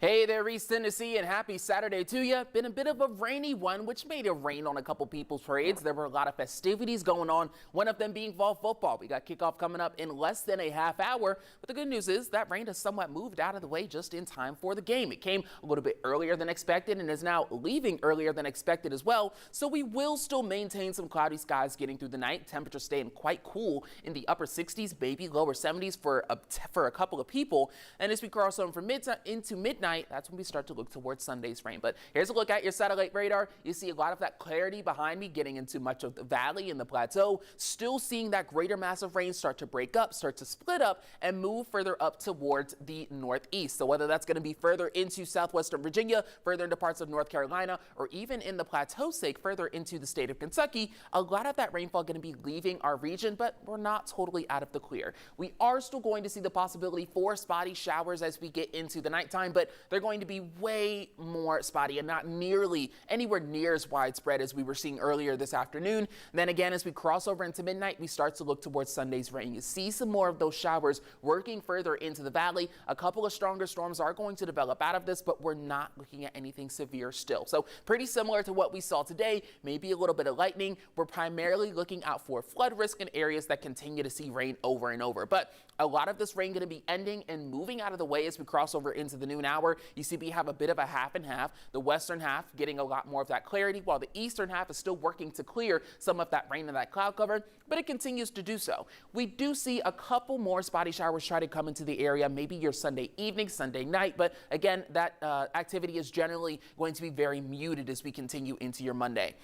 Hey there, East Tennessee, and happy Saturday to you. Been a bit of a rainy one, which made it rain on a couple people's parades. There were a lot of festivities going on, one of them being fall football. We got kickoff coming up in less than a half hour, but the good news is that rain has somewhat moved out of the way just in time for the game. It came a little bit earlier than expected and is now leaving earlier than expected as well, so we will still maintain some cloudy skies getting through the night. Temperatures staying quite cool in the upper 60s, maybe lower 70s for a couple of people, and as we cross over from into midnight, that's when we start to look towards Sunday's rain. But here's a look at your satellite radar. You see a lot of that clarity behind me getting into much of the valley and the plateau. Still seeing that greater mass of rain start to break up, start to split up, and move further up towards the northeast. So whether that's going to be further into southwestern Virginia, further into parts of North Carolina, or even in the plateau sake further into the state of Kentucky, a lot of that rainfall going to be leaving our region, but we're not totally out of the clear. We are still going to see the possibility for spotty showers as we get into the nighttime, but they're going to be way more spotty and not nearly anywhere near as widespread as we were seeing earlier this afternoon. Then again, as we cross over into midnight, we start to look towards Sunday's rain. You see some more of those showers working further into the valley. A couple of stronger storms are going to develop out of this, but we're not looking at anything severe still. So pretty similar to what we saw today, maybe a little bit of lightning. We're primarily looking out for flood risk in areas that continue to see rain over and over. But a lot of this rain going to be ending and moving out of the way as we cross over into the noon hour. You see we have a bit of a half and half. The western half getting a lot more of that clarity, while the eastern half is still working to clear some of that rain and that cloud cover, but it continues to do so. We do see a couple more spotty showers try to come into the area, maybe your Sunday evening, Sunday night, but again, that activity is generally going to be very muted as we continue into your Monday.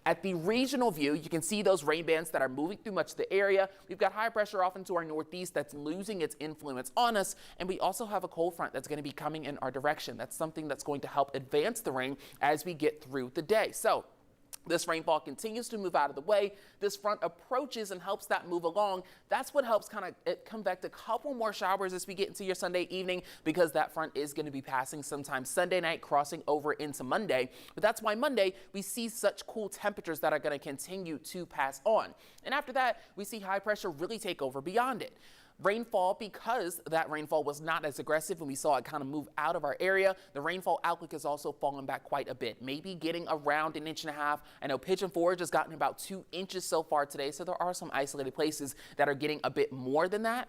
At the regional view, you can see those rain bands that are moving through much of the area. We've got high pressure off into our northeast that's losing its influence on us. And we also have a cold front that's going to be coming in our direction. That's something that's going to help advance the rain as we get through the day. So this rainfall continues to move out of the way. This front approaches and helps that move along. That's what helps kind of convect a couple more showers as we get into your Sunday evening, because that front is going to be passing sometime Sunday night, crossing over into Monday. But that's why Monday we see such cool temperatures that are going to continue to pass on. And after that, we see high pressure really take over beyond it. Rainfall, because that rainfall was not as aggressive and we saw it kind of move out of our area, the rainfall outlook has also fallen back quite a bit, maybe getting around 1.5 inches. I know Pigeon Forge has gotten about 2 inches so far today, so there are some isolated places that are getting a bit more than that.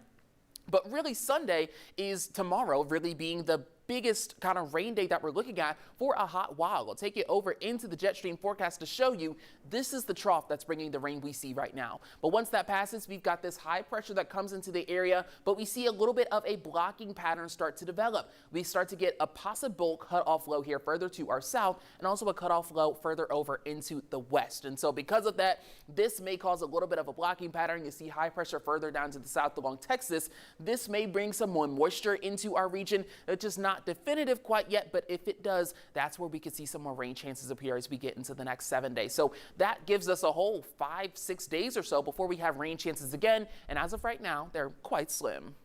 But really, Sunday is tomorrow really being the biggest kind of rain day that we're looking at for a hot while. I'll take you over into the jet stream forecast to show you this is the trough that's bringing the rain we see right now. But once that passes, we've got this high pressure that comes into the area, but we see a little bit of a blocking pattern start to develop. We start to get a possible cutoff low here further to our south, and also a cutoff low further over into the west. And so because of that, this may cause a little bit of a blocking pattern. You see high pressure further down to the south along Texas. This may bring some more moisture into our region. It's just not definitive quite yet, but if it does, that's where we could see some more rain chances appear as we get into the next 7 days. So that gives us a whole 5-6 days or so before we have rain chances again, and as of right now, they're quite slim.